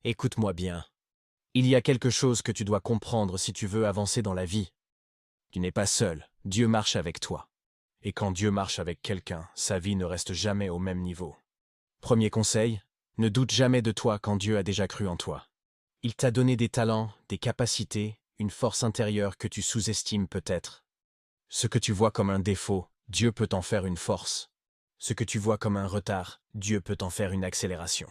Écoute-moi bien. Il y a quelque chose que tu dois comprendre si tu veux avancer dans la vie. Tu n'es pas seul, Dieu marche avec toi. Et quand Dieu marche avec quelqu'un, sa vie ne reste jamais au même niveau. Premier conseil, ne doute jamais de toi quand Dieu a déjà cru en toi. Il t'a donné des talents, des capacités, une force intérieure que tu sous-estimes peut-être. Ce que tu vois comme un défaut, Dieu peut en faire une force. Ce que tu vois comme un retard, Dieu peut en faire une accélération.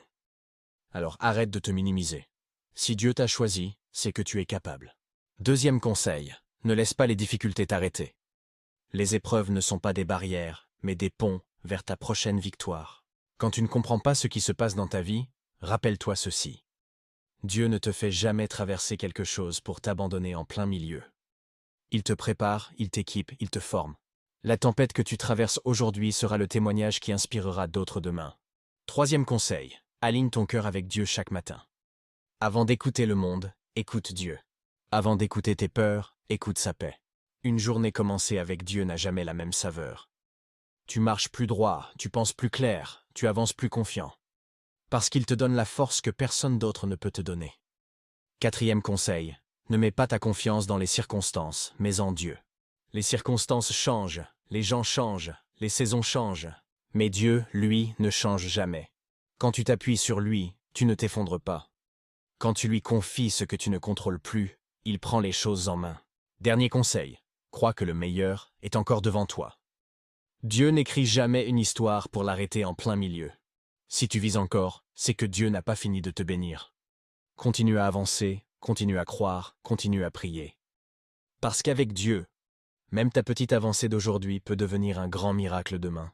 Alors arrête de te minimiser. Si Dieu t'a choisi, c'est que tu es capable. Deuxième conseil, ne laisse pas les difficultés t'arrêter. Les épreuves ne sont pas des barrières, mais des ponts vers ta prochaine victoire. Quand tu ne comprends pas ce qui se passe dans ta vie, rappelle-toi ceci. Dieu ne te fait jamais traverser quelque chose pour t'abandonner en plein milieu. Il te prépare, il t'équipe, il te forme. La tempête que tu traverses aujourd'hui sera le témoignage qui inspirera d'autres demain. Troisième conseil, aligne ton cœur avec Dieu chaque matin. Avant d'écouter le monde, écoute Dieu. Avant d'écouter tes peurs, écoute sa paix. Une journée commencée avec Dieu n'a jamais la même saveur. Tu marches plus droit, tu penses plus clair, tu avances plus confiant. Parce qu'il te donne la force que personne d'autre ne peut te donner. Quatrième conseil, ne mets pas ta confiance dans les circonstances, mais en Dieu. Les circonstances changent, les gens changent, les saisons changent. Mais Dieu, lui, ne change jamais. Quand tu t'appuies sur lui, tu ne t'effondres pas. Quand tu lui confies ce que tu ne contrôles plus, il prend les choses en main. Dernier conseil, crois que le meilleur est encore devant toi. Dieu n'écrit jamais une histoire pour l'arrêter en plein milieu. Si tu vis encore, c'est que Dieu n'a pas fini de te bénir. Continue à avancer, continue à croire, continue à prier. Parce qu'avec Dieu, même ta petite avancée d'aujourd'hui peut devenir un grand miracle demain.